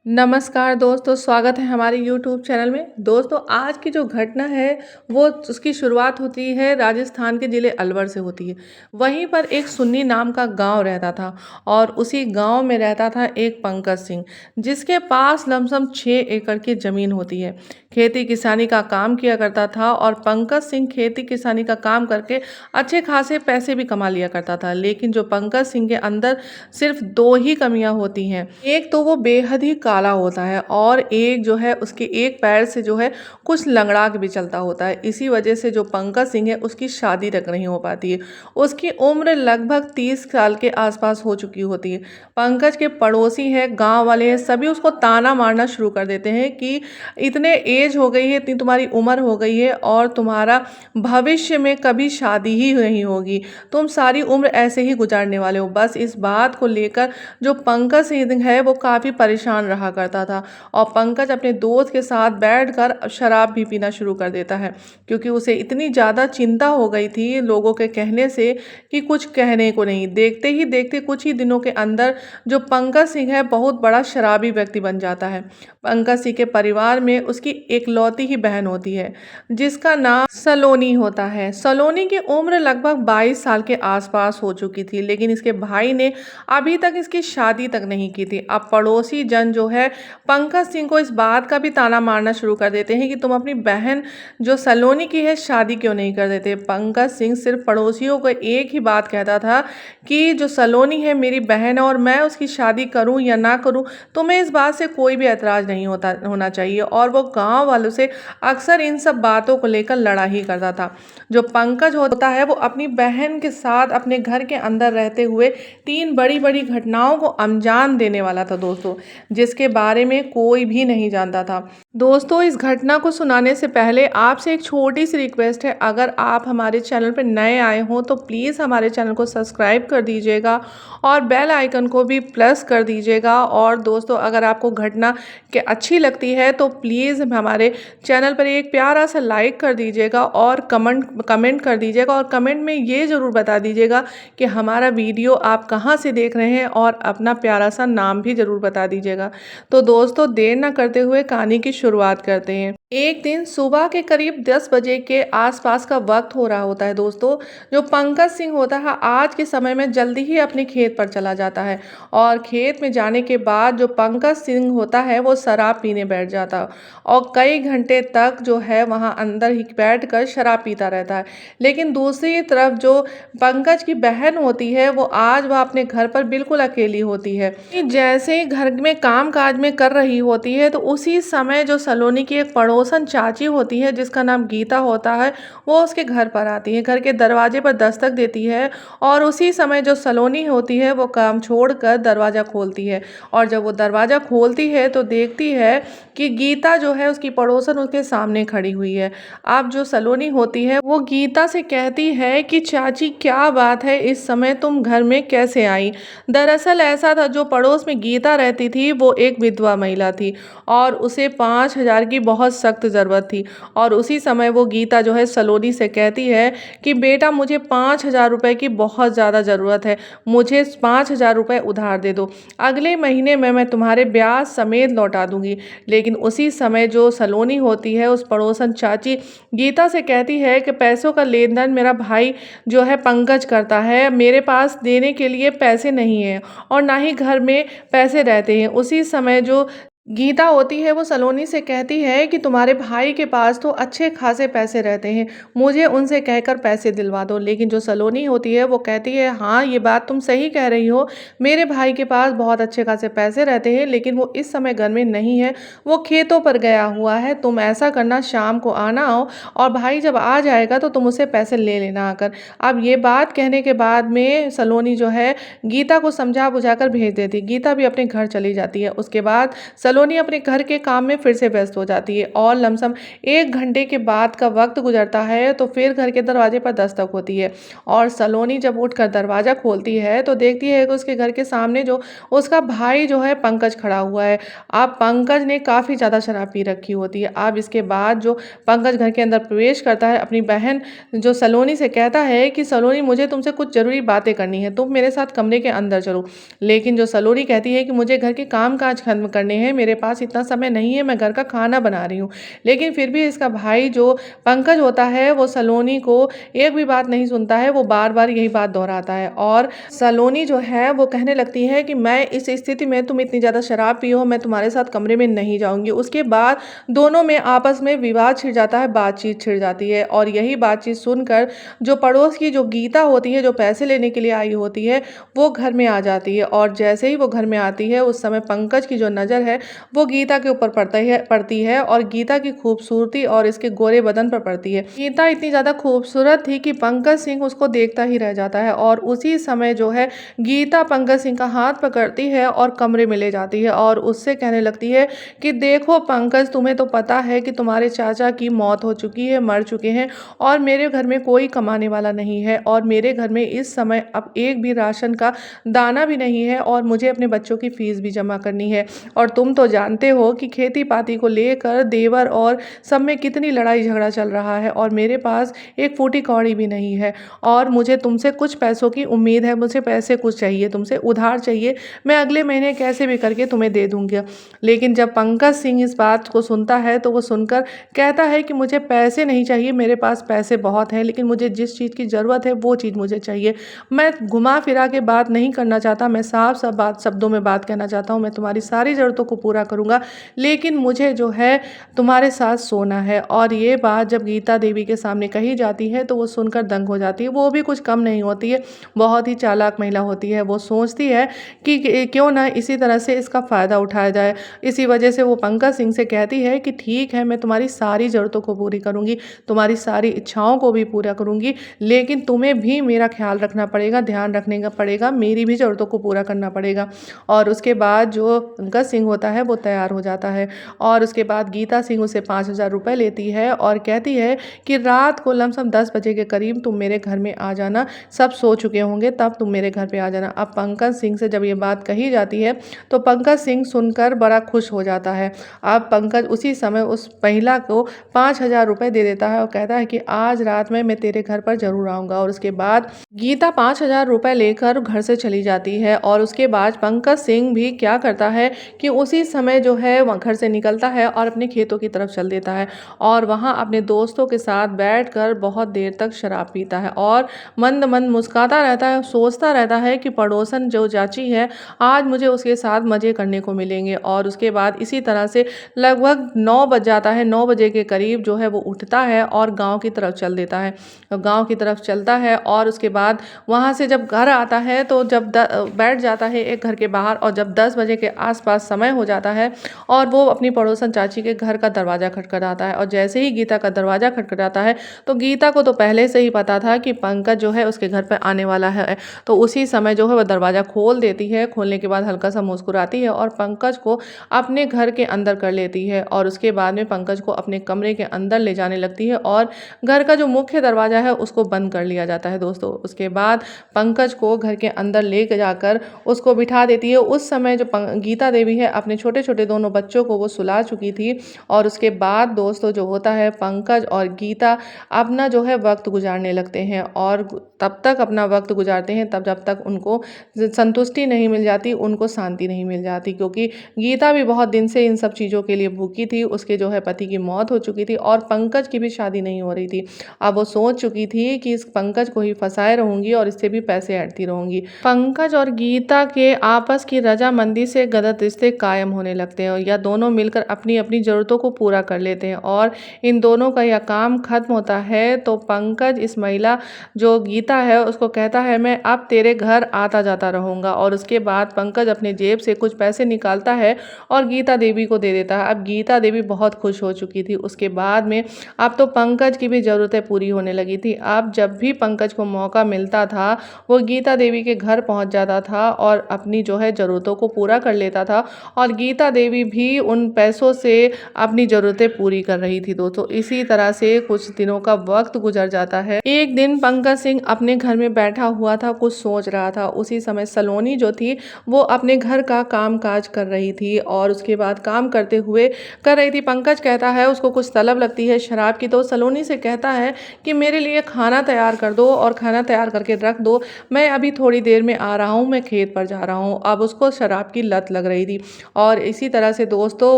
नमस्कार दोस्तों, स्वागत है हमारे यूट्यूब चैनल में। दोस्तों, आज की जो घटना है वो उसकी शुरुआत होती है राजस्थान के ज़िले अलवर से होती है। वहीं पर एक सुन्नी नाम का गांव रहता था और उसी गांव में रहता था एक पंकज सिंह, जिसके पास लमसम 6 एकड़ की ज़मीन होती है। खेती किसानी का काम किया करता था और पंकज सिंह खेती किसानी का काम करके अच्छे खासे पैसे भी कमा लिया करता था। लेकिन जो पंकज सिंह के अंदर सिर्फ 2 ही कमियां होती हैं। एक तो वो बेहद ही काला होता है और एक जो है उसके एक पैर से जो है कुछ लंगड़ा के भी चलता होता है। इसी वजह से जो पंकज सिंह है उसकी शादी तक नहीं हो पाती है। उसकी उम्र लगभग 30 साल के आसपास हो चुकी होती है। पंकज के पड़ोसी है, गांव वाले हैं, सभी उसको ताना मारना शुरू कर देते हैं कि इतने एज हो गई है, इतनी तुम्हारी उम्र हो गई है और तुम्हारा भविष्य में कभी शादी ही नहीं होगी। तुम सारी उम्र ऐसे ही गुजारने वाले हो। बस इस बात को लेकर जो पंकज सिंह है वो काफ़ी परेशान रहा करता था और पंकज अपने दोस्त के साथ बैठकर शराब भी पीना शुरू कर देता है, क्योंकि उसे इतनी ज़्यादा चिंता हो गई थी लोगों के कहने से कि कुछ कहने को नहीं। देखते ही देखते कुछ ही दिनों के अंदर जो पंकज सिंह है बहुत बड़ा शराबी व्यक्ति बन जाता है। पंकज सिंह के परिवार में उसकी एकलौती ही बहन होती है, जिसका नाम सलोनी होता है। सलोनी की उम्र लगभग 22 साल के आसपास हो चुकी थी, लेकिन इसके भाई ने अभी तक इसकी शादी तक नहीं की थी। अब पड़ोसी जन जो है पंकज सिंह को इस बात का भी ताना मारना शुरू कर देते हैं कि तुम अपनी बहन जो सलोनी की है शादी क्यों नहीं कर देते। पंकज सिंह सिर्फ पड़ोसियों को एक ही बात कहता था कि जो सलोनी है मेरी बहन है और मैं उसकी शादी करूं या ना करूं, तुम्हें इस बात से कोई भी ऐतराज नहीं होना चाहिए। और वो गांव वालों से अक्सर इन सब बातों को लेकर लड़ा ही करता था। जो पंकज होता है वो अपनी बहन के साथ अपने घर के अंदर रहते हुए 3 बड़ी बड़ी घटनाओं को अंजाम देने वाला था दोस्तों, जिसके बारे में कोई भी नहीं जानता था। दोस्तों, इस घटना को सुनाने से पहले आपसे एक छोटी सी रिक्वेस्ट है। अगर आप हमारे चैनल पर नए आए हों तो प्लीज़ हमारे चैनल को सब्सक्राइब कर दीजिएगा और बेल आइकन को भी प्रेस कर दीजिएगा। और दोस्तों, अगर आपको घटना के अच्छी लगती है तो प्लीज़ हमारे चैनल पर एक प्यारा सा लाइक कर दीजिएगा और कमेंट कर दीजिएगा और कमेंट में ये ज़रूर बता दीजिएगा कि हमारा वीडियो आप कहाँ से देख रहे हैं और अपना प्यारा सा नाम भी ज़रूर बता दीजिएगा। तो दोस्तों, देर ना करते हुए कहानी की शुरुआत करते हैं। एक दिन सुबह के करीब 10 बजे के आसपास का वक्त हो रहा होता है दोस्तों। जो पंकज सिंह होता है आज के समय में जल्दी ही अपने खेत पर चला जाता है और खेत में जाने के बाद जो पंकज सिंह होता है वो शराब पीने बैठ जाता है और कई घंटे तक जो है वहाँ अंदर ही बैठकर शराब पीता रहता है। लेकिन दूसरी तरफ जो पंकज की बहन होती है वो आज वह अपने घर पर बिल्कुल अकेली होती है। जैसे ही घर में काम काज में कर रही होती है तो उसी समय जो सलोनी की एक पड़ोसन चाची होती है जिसका नाम गीता होता है वो उसके घर पर आती है, घर के दरवाजे पर दस्तक देती है और उसी समय जो सलोनी होती है वो काम छोड़कर दरवाज़ा खोलती है। और जब वो दरवाज़ा खोलती है तो देखती है कि गीता जो है उसकी पड़ोसन उसके सामने खड़ी हुई है। अब जो सलोनी होती है वो गीता से कहती है कि चाची क्या बात है, इस समय तुम घर में कैसे आई। दरअसल ऐसा था, जो पड़ोस में गीता रहती थी वो एक विधवा महिला थी और उसे 5,000 की बहुत सख्त ज़रूरत थी। और उसी समय वो गीता जो है सलोनी से कहती है कि बेटा मुझे 5,000 रुपये की बहुत ज़्यादा ज़रूरत है, मुझे 5,000 रुपये उधार दे दो, अगले महीने में मैं तुम्हारे ब्याज समेत लौटा दूंगी। लेकिन उसी समय जो सलोनी होती है उस पड़ोसन चाची गीता से कहती है कि पैसों का लेन देन मेरा भाई जो है पंकज करता है, मेरे पास देने के लिए पैसे नहीं हैं और ना ही घर में पैसे रहते हैं। उसी समय जो गीता होती है वो सलोनी से कहती है कि तुम्हारे भाई के पास तो अच्छे खासे पैसे रहते हैं, मुझे उनसे कहकर पैसे दिलवा दो। लेकिन जो सलोनी होती है वो कहती है हाँ ये बात तुम सही कह रही हो, मेरे भाई के पास बहुत अच्छे खासे पैसे रहते हैं, लेकिन वो इस समय घर में नहीं है, वो खेतों पर गया हुआ है। तुम ऐसा करना, शाम को आना हो और भाई जब आ जाएगा तो तुम उससे पैसे ले लेना आकर। अब ये बात कहने के बाद में सलोनी जो है गीता को समझा बुझाकर भेज देती, गीता भी अपने घर चली जाती है। उसके बाद सलोनी अपने घर के काम में फिर से व्यस्त हो जाती है और लमसम 1 घंटे के बाद का वक्त गुजरता है तो फिर घर के दरवाजे पर दस्तक होती है और सलोनी जब उठकर दरवाज़ा खोलती है तो देखती है कि उसके घर के सामने जो उसका भाई जो है पंकज खड़ा हुआ है। अब पंकज ने काफ़ी ज़्यादा शराब पी रखी होती है। अब इसके बाद जो पंकज घर के अंदर प्रवेश करता है, अपनी बहन जो सलोनी से कहता है कि सलोनी मुझे तुमसे कुछ ज़रूरी बातें करनी है, तुम मेरे साथ कमरे के अंदर चलो। लेकिन जो सलोनी कहती है कि मुझे घर के काम काज खत्म करने हैं, मेरे पास इतना समय नहीं है, मैं घर का खाना बना रही हूँ। लेकिन फिर भी इसका भाई जो पंकज होता है वो सलोनी को एक भी बात नहीं सुनता है, वो बार-बार यही बात दोहराता है और सलोनी जो है वो कहने लगती है कि मैं इस स्थिति में तुम इतनी ज़्यादा शराब पी हो, मैं तुम्हारे साथ कमरे में नहीं जाऊँगी। उसके बाद दोनों में आपस में विवाद छिड़ जाता है, बातचीत छिड़ जाती है और यही बातचीत सुनकर जो पड़ोस की जो गीता होती है, जो पैसे लेने के लिए आई होती है, वो घर में आ जाती है और जैसे ही वो घर में आती है उस समय पंकज की जो नज़र है वो गीता के ऊपर पड़ती है और गीता की खूबसूरती और इसके गोरे बदन पर पड़ती है। गीता इतनी ज़्यादा खूबसूरत थी कि पंकज सिंह उसको देखता ही रह जाता है और उसी समय जो है गीता पंकज सिंह का हाथ पकड़ती है और कमरे में ले जाती है और उससे कहने लगती है कि देखो पंकज, तुम्हें तो पता है कि तुम्हारे चाचा की मौत हो चुकी है, मर चुके हैं और मेरे घर में कोई कमाने वाला नहीं है और मेरे घर में इस समय अब एक भी राशन का दाना भी नहीं है और मुझे अपने बच्चों की फीस भी जमा करनी है और तुम तो जानते हो कि खेती पाती को लेकर देवर और सब में कितनी लड़ाई झगड़ा चल रहा है और मेरे पास एक फूटी कौड़ी भी नहीं है और मुझे तुमसे कुछ पैसों की उम्मीद है, मुझे पैसे कुछ चाहिए, तुमसे उधार चाहिए, मैं अगले महीने कैसे भी करके तुम्हें दे दूंगी। लेकिन जब पंकज सिंह इस बात को सुनता है तो वो सुनकर कहता है कि मुझे पैसे नहीं चाहिए, मेरे पास पैसे बहुत हैं, लेकिन मुझे जिस चीज़ की ज़रूरत है वो चीज़ मुझे चाहिए। मैं घुमा फिरा के बात नहीं करना चाहता, मैं साफ साफ बात शब्दों में बात कहना चाहता हूँ, मैं तुम्हारी सारी ज़रूरतों को पूरा करूँगा, लेकिन मुझे जो है तुम्हारे साथ सोना है। और ये बात जब गीता देवी के सामने कही जाती है तो वो सुनकर दंग हो जाती है। वो भी कुछ कम नहीं होती है, बहुत ही चालाक महिला होती है। वो सोचती है कि क्यों ना इसी तरह से इसका फ़ायदा उठाया जाए। इसी वजह से वो पंकज सिंह से कहती है कि ठीक है, मैं तुम्हारी सारी ज़रूरतों को पूरी करूँगी, तुम्हारी सारी इच्छाओं को भी पूरा करूँगी, लेकिन तुम्हें भी मेरा ख्याल रखना पड़ेगा, ध्यान रखने का पड़ेगा, मेरी भी ज़रूरतों को पूरा करना पड़ेगा। और उसके बाद जो पंकज सिंह होता है वो तैयार हो जाता है और उसके बाद गीता सिंह उसे 5,000 रुपये लेती है और कहती है कि रात को लमसम 10 बजे के करीब तुम मेरे घर में आ जाना, सब सो चुके होंगे तब तुम मेरे घर पे आ जाना। अब पंकज सिंह से जब ये बात कही जाती है तो पंकज सिंह सुनकर बड़ा खुश हो जाता है। अब पंकज उसी समय उस महिला को 5,000 रुपये दे देता है और कहता है कि आज रात में मैं तेरे घर पर जरूर आऊँगा। और उसके बाद गीता 5,000 रुपये लेकर घर से चली जाती है और उसके बाद पंकज सिंह भी क्या करता है कि उसी समय जो है वह घर से निकलता है और अपने खेतों की तरफ चल देता है और वहाँ अपने दोस्तों के साथ बैठकर बहुत देर तक शराब पीता है और मंद मंद मुस्कुराता रहता है, सोचता रहता है कि पड़ोसन जो चाची है आज मुझे उसके साथ मज़े करने को मिलेंगे। और उसके बाद इसी तरह से लगभग 9 बज जाता है, 9 बजे के करीब जो है वो उठता है और गाँव की तरफ चल देता है। गाँव की तरफ चलता है और उसके बाद वहाँ से जब घर आता है तो जब बैठ जाता है एक घर के बाहर और जब 10 बजे के आसपास समय हो जाता है और वो अपनी पड़ोसन चाची के घर का दरवाज़ा खटखटाता है और जैसे ही गीता का दरवाज़ा खटखटाता है तो गीता को तो पहले से ही पता था कि पंकज जो है उसके घर पर आने वाला है। तो उसी समय जो है वह दरवाज़ा खोल देती है, खोलने के बाद हल्का सा मुस्कुराती है और पंकज को अपने घर के अंदर कर लेती है और उसके बाद में पंकज को अपने कमरे के अंदर ले जाने लगती है और घर का जो मुख्य दरवाज़ा है उसको बंद कर लिया जाता है दोस्तों। उसके बाद पंकज को घर के अंदर ले जाकर उसको बिठा देती है। उस समय जो गीता देवी है अपने छोटे छोटे दोनों बच्चों को वो सुला चुकी थी और उसके बाद दोस्तों जो होता है पंकज और गीता अपना जो है वक्त गुजारने लगते हैं और तब तक अपना वक्त गुजारते हैं तब जब तक उनको संतुष्टि नहीं मिल जाती, उनको शांति नहीं मिल जाती, क्योंकि गीता भी बहुत दिन से इन सब चीज़ों के लिए भूखी थी। उसके जो है पति की मौत हो चुकी थी और पंकज की भी शादी नहीं हो रही थी। अब वो सोच चुकी थी कि इस पंकज को ही फंसाए रहूंगी और इससे भी पैसे ऐंठती रहूंगी। पंकज और गीता के आपस की रजामंदी से गलत रिश्ते कायम होने लगते हैं और या दोनों मिलकर अपनी अपनी ज़रूरतों को पूरा कर लेते हैं और इन दोनों का यह काम खत्म होता है तो पंकज इस महिला जो गीता है उसको कहता है मैं अब तेरे घर आता जाता रहूँगा। और उसके बाद पंकज अपने जेब से कुछ पैसे निकालता है और गीता देवी को दे देता है। अब गीता देवी बहुत खुश हो चुकी थी। उसके बाद में अब तो पंकज की भी ज़रूरतें पूरी होने लगी थी। अब जब भी पंकज को मौका मिलता था वो गीता देवी के घर पहुंच जाता था और अपनी जो है ज़रूरतों को पूरा कर लेता था और गीता देवी भी उन पैसों से अपनी ज़रूरतें पूरी कर रही थी दोस्तों। इसी तरह से कुछ दिनों का वक्त गुजर जाता है। एक दिन पंकज सिंह अपने घर में बैठा हुआ था, कुछ सोच रहा था। उसी समय सलोनी जो थी वो अपने घर का काम-काज कर रही थी और उसके बाद काम करते हुए कर रही थी। पंकज कहता है उसको कुछ तलब लगती है शराब की, तो सलोनी से कहता है कि मेरे लिए खाना तैयार कर दो और खाना तैयार करके रख दो, मैं अभी थोड़ी देर में आ रहा हूँ, मैं खेत पर जा रहा हूँ। अब उसको शराब की लत लग रही थी और इसी तरह से दोस्तों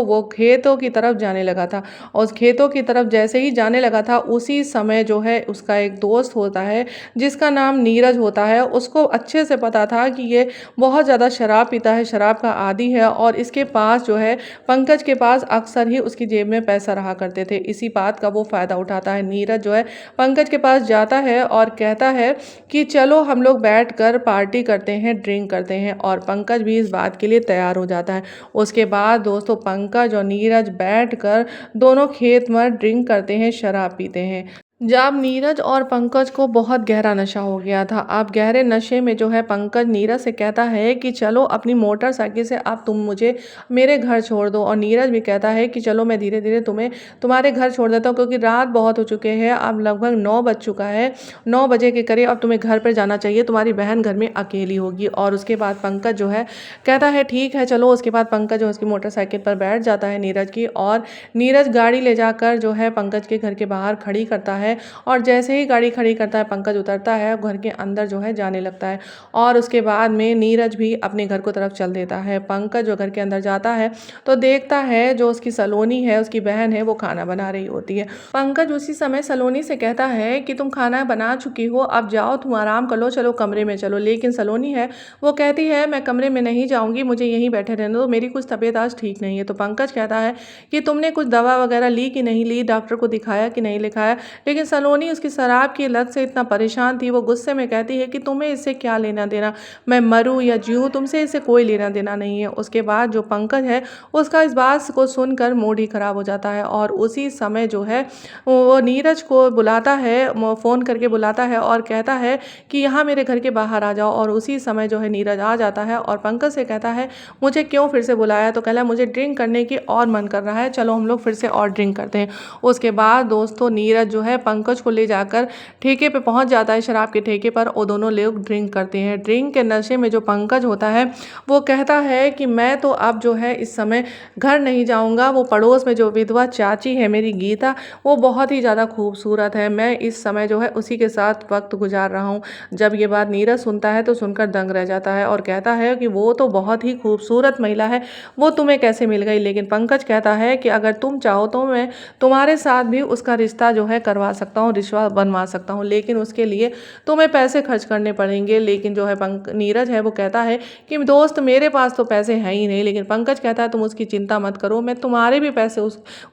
वो खेतों की तरफ जाने लगा था और उस खेतों की तरफ जैसे ही जाने लगा था उसी समय जो है उसका एक दोस्त होता है जिसका नाम नीरज होता है। उसको अच्छे से पता था कि ये बहुत ज़्यादा शराब पीता है, शराब का आदी है और इसके पास जो है पंकज के पास अक्सर ही उसकी जेब में पैसा रहा करते थे। इसी बात का वो फ़ायदा उठाता है। नीरज जो है पंकज के पास जाता है और कहता है कि चलो हम लोग बैठकर पार्टी करते हैं, ड्रिंक करते हैं और पंकज भी इस बात के लिए तैयार हो जाता है। उसके बाद दोस्तों पंकज और नीरज बैठकर दोनों खेत में ड्रिंक करते हैं, शराब पीते हैं। जब नीरज और पंकज को बहुत गहरा नशा हो गया था। अब गहरे नशे में जो है पंकज नीरज से कहता है कि चलो अपनी मोटरसाइकिल से अब तुम मुझे मेरे घर छोड़ दो और नीरज भी कहता है कि चलो मैं धीरे धीरे तुम्हें तुम्हारे घर छोड़ देता हूँ क्योंकि रात बहुत हो चुके हैं, अब लगभग 9 बज चुका है, 9 बजे के करीब अब तुम्हें घर पर जाना चाहिए, तुम्हारी बहन घर में अकेली होगी। और उसके बाद पंकज जो है कहता है ठीक है चलो। उसके बाद पंकज जो उसकी मोटरसाइकिल पर बैठ जाता है नीरज की और नीरज गाड़ी ले जाकर जो है पंकज के घर के बाहर खड़ी करता है और जैसे ही गाड़ी खड़ी करता है पंकज उतरता है घर के अंदर जो है जाने लगता है और उसके बाद में नीरज भी अपने घर को तरफ चल देता है। पंकज जो घर के अंदर जाता है तो देखता है जो उसकी सलोनी है, उसकी बहन है, वो खाना बना रही होती है। पंकज उसी समय सलोनी से कहता है कि तुम खाना बना चुकी हो, अब जाओ तुम आराम कर लो, चलो कमरे में चलो। लेकिन सलोनी है वो कहती है मैं कमरे में नहीं जाऊंगी, मुझे यहीं बैठे रहने दो, मेरी कुछ तबीयत आज ठीक नहीं है। तो पंकज कहता है कि तुमने कुछ दवा वगैरह ली कि नहीं ली, डॉक्टर को दिखाया कि नहीं दिखाया। लेकिन सलोनी उसकी शराब की लत से इतना परेशान थी, वो गुस्से में कहती है कि तुम्हें इससे क्या लेना देना, मैं मरूं या जीऊं, तुमसे इससे कोई लेना देना नहीं है। उसके बाद जो पंकज है उसका इस बात को सुनकर मूड ही खराब हो जाता है और उसी समय जो है वो नीरज को बुलाता है, फ़ोन करके बुलाता है और कहता है कि यहाँ मेरे घर के बाहर आ जाओ। और उसी समय जो है नीरज आ जाता है और पंकज से कहता है मुझे क्यों फिर से बुलाया, तो कहला मुझे ड्रिंक करने की और मन कर रहा है, चलो हम लोग फिर से और ड्रिंक करते हैं। उसके बाद दोस्तों नीरज जो है पंकज को ले जाकर ठेके पे पहुंच जाता है, शराब के ठेके पर, और दोनों लोग ड्रिंक करते हैं। ड्रिंक के नशे में जो पंकज होता है वो कहता है कि मैं तो अब जो है इस समय घर नहीं जाऊंगा, वो पड़ोस में जो विधवा चाची है मेरी गीता, वो बहुत ही ज़्यादा खूबसूरत है, मैं इस समय जो है उसी के साथ वक्त गुजार रहा हूँ। जब ये बात नीरज सुनता है तो सुनकर दंग रह जाता है और कहता है कि वो तो बहुत ही खूबसूरत महिला है, वो तुम्हें कैसे मिल गई। लेकिन पंकज कहता है कि अगर तुम चाहो तो मैं तुम्हारे साथ भी उसका रिश्ता जो है करवा सकता हूँ, रिश्ता बनवा सकता हूँ, लेकिन उसके लिए तुम्हें पैसे खर्च करने पड़ेंगे। लेकिन जो है नीरज है वो कहता है कि दोस्त मेरे पास तो पैसे हैं ही नहीं। लेकिन पंकज कहता है तुम उसकी चिंता मत करो, मैं तुम्हारे भी पैसे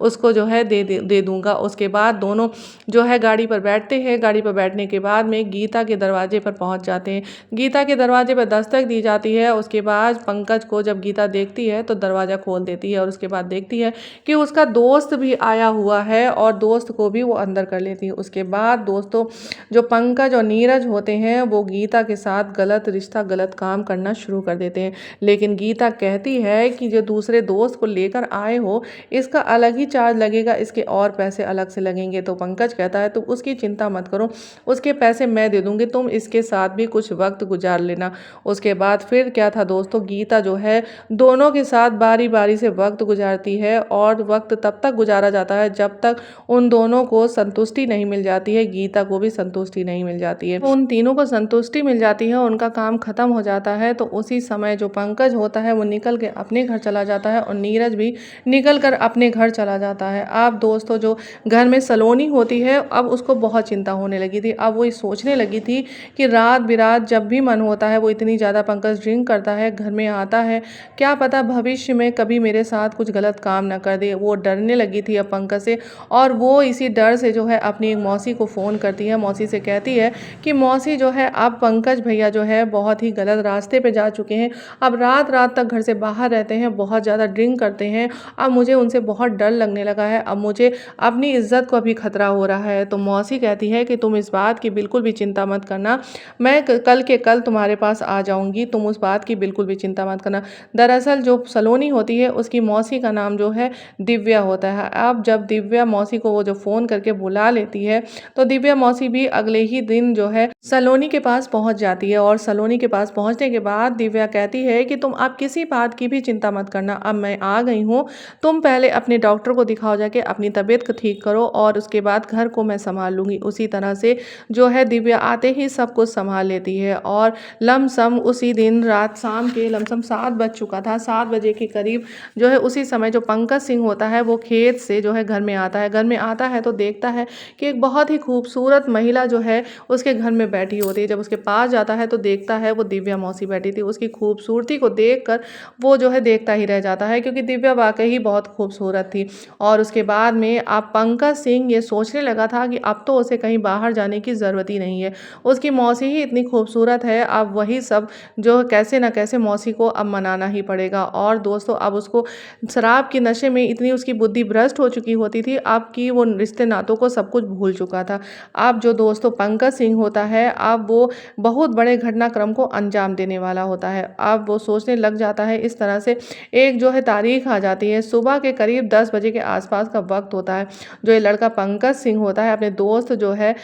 उसको जो है दे दूंगा। उसके बाद दोनों जो है गाड़ी पर बैठते हैं। गाड़ी पर बैठने के बाद में गीता के दरवाजे पर पहुंच जाते हैं। गीता के दरवाजे पर दस्तक दी जाती है। उसके बाद पंकज को जब गीता देखती है तो दरवाज़ा खोल देती है और उसके बाद देखती है कि उसका दोस्त भी आया हुआ है और दोस्त को भी वो अंदर कर लेती है। उसके बाद दोस्तों जो पंकज और नीरज होते हैं वो गीता के साथ गलत रिश्ता, गलत काम करना शुरू कर देते हैं। लेकिन गीता कहती है कि जो दूसरे दोस्त को लेकर आए हो इसका अलग ही चार्ज लगेगा, इसके और पैसे अलग से लगेंगे। तो पंकज कहता है तुम उसकी चिंता मत करो, उसके पैसे मैं दे दूंगी, तुम इसके साथ भी कुछ वक्त गुजार लेना। उसके बाद फिर क्या था दोस्तों, गीता जो है दोनों के साथ बारी बारी से वक्त गुजारती है और वक्त तब तक गुजारा जाता है जब तक उन दोनों को संतुष्टि नहीं मिल जाती है, गीता को भी संतुष्टि नहीं मिल जाती है। उन तीनों को संतुष्टि मिल जाती है, उनका काम खत्म हो जाता है। तो उसी समय जो पंकज होता है वो निकल के अपने घर चला जाता है और नीरज भी निकल कर अपने घर चला जाता है। अब दोस्तों जो घर में सलोनी होती है अब उसको बहुत चिंता होने लगी थी। अब वो ये सोचने लगी थी कि रात बिरात जब भी मन होता है वो इतनी ज़्यादा पंकज ड्रिंक करता है, घर में आता है, क्या पता भविष्य में कभी मेरे साथ कुछ गलत काम ना कर दे। वो डरने लगी थी अब पंकज से और वो इसी डर से जो है अपनी एक मौसी को फ़ोन करती है। मौसी से कहती है कि मौसी जो है अब पंकज भैया जो है बहुत ही गलत रास्ते पे जा चुके हैं, अब रात रात तक घर से बाहर रहते हैं, बहुत ज़्यादा ड्रिंक करते हैं, अब मुझे उनसे बहुत डर लगने लगा है, अब मुझे अपनी इज्जत को भी खतरा हो रहा है। तो मौसी कहती है कि तुम इस बात की बिल्कुल भी चिंता मत करना, मैं कल के कल तुम्हारे पास आ जाऊंगी, तुम उस बात की बिल्कुल भी चिंता मत करना। दरअसल जो सलोनी होती है उसकी मौसी का नाम जो है दिव्या होता है। अब जब दिव्या मौसी को वो जो फ़ोन करके बुला लेती है तो दिव्या मौसी भी अगले ही दिन जो है सलोनी के पास पहुंच जाती है। और सलोनी के पास पहुंचने के बाद दिव्या कहती है कि तुम आप किसी बात की भी चिंता मत करना, अब मैं आ गई हूँ, तुम पहले अपने डॉक्टर को दिखाओ जाके, अपनी तबीयत को ठीक करो और उसके बाद घर को मैं संभाल लूंगी। उसी तरह से जो है दिव्या आते ही सब कुछ संभाल लेती है। और लमसम उसी दिन रात शाम के लमसम 7 बज चुका था। 7 बजे के करीब जो है उसी समय जो पंकज सिंह होता है वो खेत से जो है घर में आता है। घर में आता है तो देखता है कि एक बहुत ही खूबसूरत महिला जो है उसके घर में बैठी होती है। जब उसके पास जाता है तो देखता है वो दिव्या मौसी बैठी थी। उसकी खूबसूरती को देखकर वो जो है देखता ही रह जाता है, क्योंकि दिव्या वाकई ही बहुत खूबसूरत थी। और उसके बाद में अब पंकज सिंह ये सोचने लगा था कि अब तो उसे कहीं बाहर जाने की ज़रूरत ही नहीं है, उसकी मौसी ही इतनी खूबसूरत है, अब वही सब जो कैसे ना कैसे मौसी को अब मनाना ही पड़ेगा। और दोस्तों अब उसको शराब के नशे में इतनी उसकी बुद्धि भ्रष्ट हो चुकी होती थी, अब कि वो रिश्ते नातों को सब कुछ भूल चुका था। अब जो दोस्तों पंकज सिंह होता है अब वो बहुत बड़े घटनाक्रम को अंजाम देने वाला होता है। अब वो सोचने लग जाता है इस तरह से, एक जो है तारीख आ जाती है, सुबह के करीब 10 बजे के आसपास का वक्त होता है। जो ये लड़का पंकज सिंह होता है अपने दोस्त जो है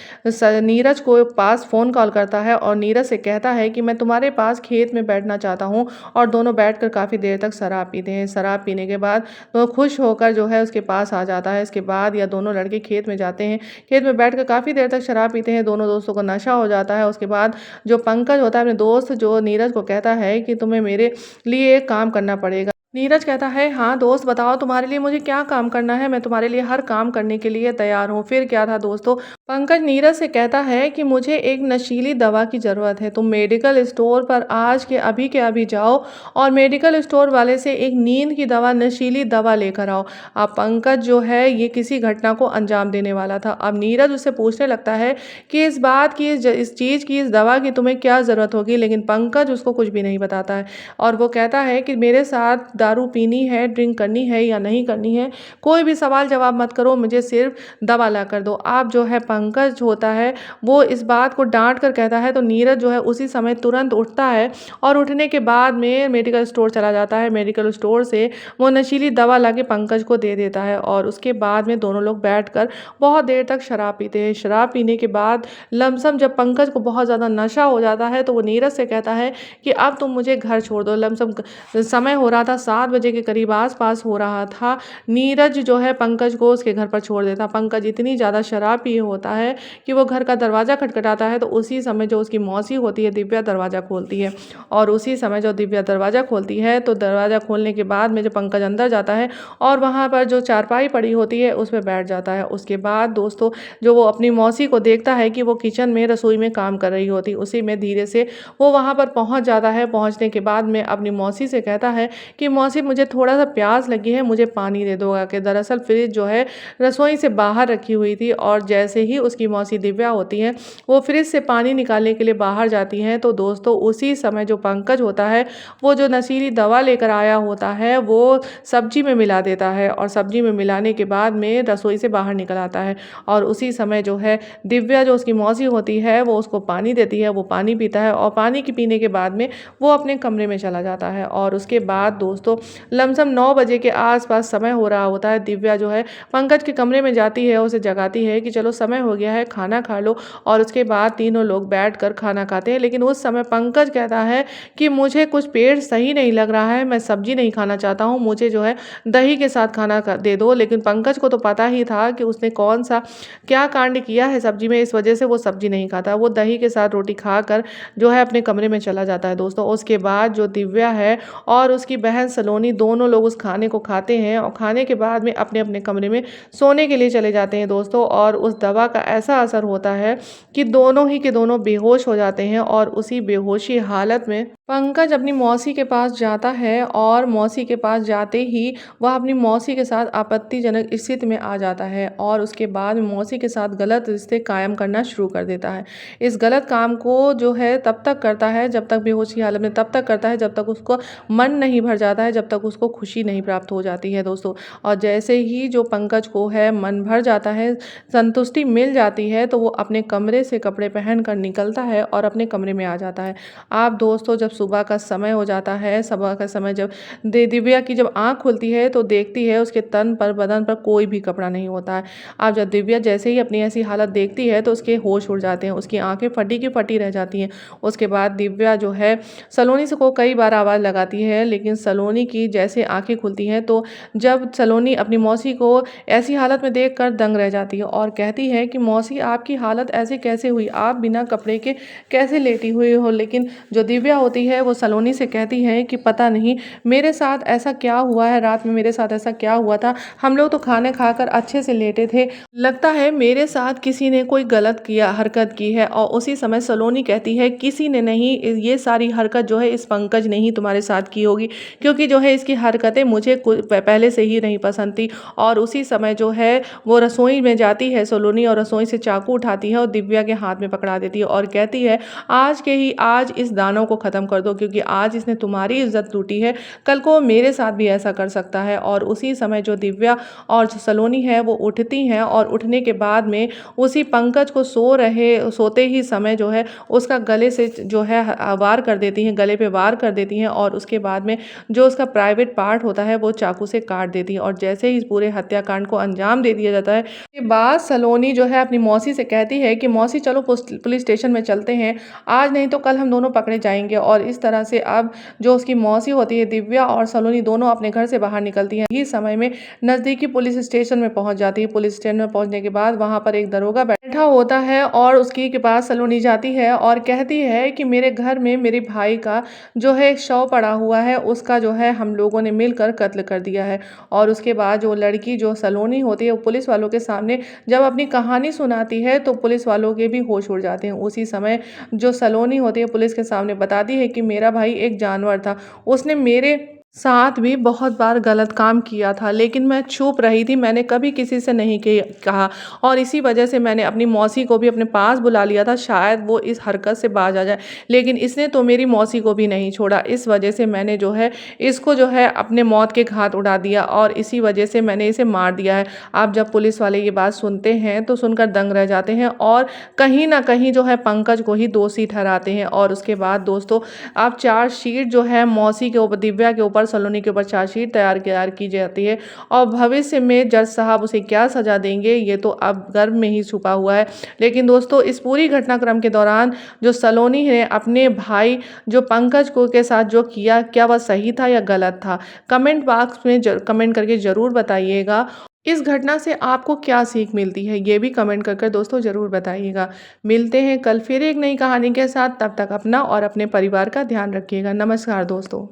नीरज को पास फ़ोन कॉल करता है और नीरज से कहता है कि मैं तुम्हारे पास खेत में बैठना चाहता हूँ। और दोनों बैठकर काफ़ी देर तक शराब पीते हैं। शराब पीने के बाद तो खुश होकर जो है उसके पास आ जाता है। इसके बाद या दोनों लड़के खेत में जाते हैं, खेत में बैठकर काफ़ी देर तक शराब पीते हैं। दोनों दोस्तों को नशा हो जाता है। उसके बाद जो पंकज होता है अपने दोस्त जो नीरज को कहता है कि तुम्हें मेरे लिए एक काम करना पड़ेगा। नीरज कहता है हाँ दोस्त बताओ तुम्हारे लिए मुझे क्या काम करना है, मैं तुम्हारे लिए हर काम करने के लिए तैयार हूँ। फिर क्या था दोस्तों, पंकज नीरज से कहता है कि मुझे एक नशीली दवा की ज़रूरत है, तुम मेडिकल स्टोर पर आज के अभी जाओ और मेडिकल स्टोर वाले से एक नींद की दवा नशीली दवा लेकर आओ। अब पंकज जो है ये किसी घटना को अंजाम देने वाला था। अब नीरज उससे पूछने लगता है कि इस बात की इस चीज़ की इस दवा की तुम्हें क्या ज़रूरत होगी, लेकिन पंकज उसको कुछ भी नहीं बताता है। और वो कहता है कि मेरे साथ दारू पीनी है, ड्रिंक करनी है या नहीं करनी है, कोई भी सवाल जवाब मत करो, मुझे सिर्फ दवा ला कर दो। आप जो है पंकज होता है वो इस बात को डांट कर कहता है तो नीरज जो है उसी समय तुरंत उठता है और उठने के बाद में मेडिकल स्टोर चला जाता है। मेडिकल स्टोर से वो नशीली दवा ला के पंकज को दे देता है और उसके बाद में दोनों लोग बैठकर बहुत देर तक शराब पीते हैं। शराब पीने के बाद लमसम जब पंकज को बहुत ज़्यादा नशा हो जाता है तो वो नीरज से कहता है कि अब तुम मुझे घर छोड़ दो। लमसम समय हो रहा था 7 बजे के करीब आस-पास हो रहा था। नीरज जो है पंकज को उसके घर पर छोड़ देता। पंकज इतनी ज़्यादा शराब पिए होता है कि वो घर का दरवाज़ा खटखटाता है तो उसी समय जो उसकी मौसी होती है दिव्या दरवाज़ा खोलती है। और उसी समय जो दिव्या दरवाज़ा खोलती है तो दरवाज़ा खोलने के बाद में जो पंकज अंदर जाता है और वहाँ पर जो चारपाई पड़ी होती है उस पे बैठ जाता है। उसके बाद दोस्तों जो वो अपनी मौसी को देखता है कि वो किचन में रसोई में काम कर रही होती, उसी में धीरे से वो वहाँ पर पहुँच जाता है। पहुँचने के बाद में अपनी मौसी से कहता है कि मौसी मुझे थोड़ा सा प्यास लगी है, मुझे पानी दे दो आके। दरअसल फ्रिज जो है रसोई से बाहर रखी हुई थी और जैसे ही उसकी मौसी दिव्या होती हैं वो फ्रिज से पानी निकालने के लिए बाहर जाती हैं तो दोस्तों उसी समय जो पंकज होता है वो जो नशीली दवा लेकर आया होता है वो सब्जी में मिला देता है और सब्जी में मिलाने के बाद में रसोई से बाहर निकल आता है। और उसी समय जो है दिव्या जो उसकी मौसी होती है वो उसको पानी देती है, वो पानी पीता है और पानी के पीने के बाद में वो अपने कमरे में चला जाता है। और उसके बाद दोस्तों लमसम 9 बजे के आसपास समय हो रहा होता है। दिव्या जो है पंकज के कमरे में जाती है, उसे जगाती है कि चलो समय हो गया है, खाना खा लो। और उसके बाद तीनों लोग बैठकर खाना खाते हैं। लेकिन उस समय पंकज कहता है कि मुझे कुछ पेट सही नहीं लग रहा है, मैं सब्जी नहीं खाना चाहता हूँ, मुझे जो है दही के साथ खाना दे दो। लेकिन पंकज को तो पता ही था कि उसने कौन सा क्या कांड किया है सब्जी में, इस वजह से वो सब्जी नहीं खाता। वो दही के साथ रोटी खाकर जो है अपने कमरे में चला जाता है दोस्तों। उसके बाद जो दिव्या है और उसकी बहन सलोनी दोनों लोग उस खाने को खाते हैं और खाने के बाद में अपने अपने कमरे में सोने के लिए चले जाते हैं दोस्तों। और उस दवा का ऐसा असर होता है कि दोनों ही के दोनों बेहोश हो जाते हैं। और उसी बेहोशी हालत में पंकज अपनी मौसी के पास जाता है और मौसी के पास जाते ही वह अपनी मौसी के साथ आपत्तिजनक स्थिति में आ जाता है और उसके बाद मौसी के साथ गलत रिश्ते कायम करना शुरू कर देता है। इस गलत काम को जो है तब तक करता है जब तक बेहोशी हालत में तब तक करता है जब तक उसको मन नहीं भर जाता है, जब तक उसको खुशी नहीं प्राप्त हो जाती है दोस्तों। और जैसे ही जो पंकज को है मन भर जाता है, संतुष्टि मिल जाती है तो वो अपने कमरे से कपड़े पहन कर निकलता है और अपने कमरे में आ जाता है। आप दोस्तों जब सुबह का समय हो जाता है, सुबह का समय जब दिव्या की जब आँख खुलती है तो देखती है उसके तन पर बदन पर कोई भी कपड़ा नहीं होता है। अब जब दिव्या जैसे ही अपनी ऐसी हालत देखती है तो उसके होश उड़ जाते हैं, उसकी आँखें फटी की फटी रह जाती हैं। उसके बाद दिव्या जो है सलोनी से को कई बार आवाज़ लगाती है, लेकिन सलोनी की जैसे आँखें खुलती हैं तो जब सलोनी अपनी मौसी को ऐसी हालत में देखकर दंग रह जाती है और कहती है कि मौसी आपकी हालत ऐसे कैसे हुई, आप बिना कपड़े के कैसे लेटी हुई हो। लेकिन जो दिव्या होती है वो सलोनी से कहती है कि पता नहीं मेरे साथ ऐसा क्या हुआ है, रात में मेरे साथ ऐसा क्या हुआ था, हम लोग तो खाने खाकर अच्छे से लेटे थे, लगता है मेरे साथ किसी ने कोई गलत किया हरकत की है। और उसी समय सलोनी कहती है किसी ने नहीं, ये सारी हरकत जो है इस पंकज ने ही तुम्हारे साथ की होगी, क्योंकि जो है इसकी हरकतें मुझे पहले से ही नहीं पसंद थी। और उसी समय जो है वो रसोई में जाती है सलोनी और रसोई से चाकू उठाती है और दिव्या के हाथ में पकड़ा देती है और कहती है आज इस दानव को ख़त्म कर दो, क्योंकि आज इसने तुम्हारी इज्जत लूटी है, कल को मेरे साथ भी ऐसा कर सकता है। और उसी समय जो दिव्या और जो सलोनी है वो उठती हैं और उठने के बाद में उसी पंकज को सोते ही समय जो है उसका गले से जो है वार कर देती हैं, गले पे वार कर देती हैं और उसके बाद में जो उसका प्राइवेट पार्ट होता है वो चाकू से काट देती हैं। और जैसे ही इस पूरे हत्याकांड को अंजाम दे दिया जाता है, के बाद सलोनी जो है अपनी मौसी से कहती है कि मौसी चलो पुलिस स्टेशन में चलते हैं, आज नहीं तो कल हम दोनों पकड़े जाएंगे। और इस तरह से अब जो उसकी मौसी होती है दिव्या और सलोनी दोनों अपने घर से बाहर निकलती हैं। इस समय में नज़दीकी पुलिस स्टेशन में पहुंच जाती है। पुलिस स्टेशन में पहुंचने के बाद वहां पर एक दरोगा बैठा होता है और उसकी के पास सलोनी जाती है और कहती है कि मेरे घर में मेरे भाई का जो है एक शव पड़ा हुआ है, उसका जो है हम लोगों ने मिलकर कत्ल कर दिया है। और उसके बाद जो लड़की जो सलोनी होती है वो पुलिस वालों के सामने जब अपनी कहानी सुनाती है तो पुलिस वालों के भी होश उड़ जाते हैं। उसी समय जो सलोनी होती है पुलिस के सामने बताती है कि मेरा भाई एक जानवर था, उसने मेरे साथ भी बहुत बार गलत काम किया था, लेकिन मैं चुप रही थी, मैंने कभी किसी से नहीं कहा। और इसी वजह से मैंने अपनी मौसी को भी अपने पास बुला लिया था, शायद वो इस हरकत से बाज आ जाए, लेकिन इसने तो मेरी मौसी को भी नहीं छोड़ा। इस वजह से मैंने जो है इसको जो है अपने मौत के घाट उड़ा दिया और इसी वजह से मैंने इसे मार दिया है। अब जब पुलिस वाले ये बात सुनते हैं तो सुनकर दंग रह जाते हैं और कहीं ना कहीं जो है पंकज को ही दोषी ठहराते हैं। और उसके बाद दोस्तों अब चार्जशीट जो है मौसी के ऊपर, दिव्या के ऊपर, सलोनी के ऊपर चार्जशीट तैयार की जाती है और भविष्य में जज साहब उसे क्या सजा देंगे ये तो अब गर्भ में ही छुपा हुआ है। लेकिन दोस्तों इस पूरी घटनाक्रम के दौरान जो सलोनी है अपने भाई जो पंकज को के साथ जो किया, क्या वह सही था या गलत था, कमेंट बॉक्स में कमेंट करके ज़रूर बताइएगा। इस घटना से आपको क्या सीख मिलती है ये भी कमेंट कर दोस्तों ज़रूर बताइएगा। मिलते हैं कल फिर एक नई कहानी के साथ, तब तक अपना और अपने परिवार का ध्यान रखिएगा। नमस्कार दोस्तों।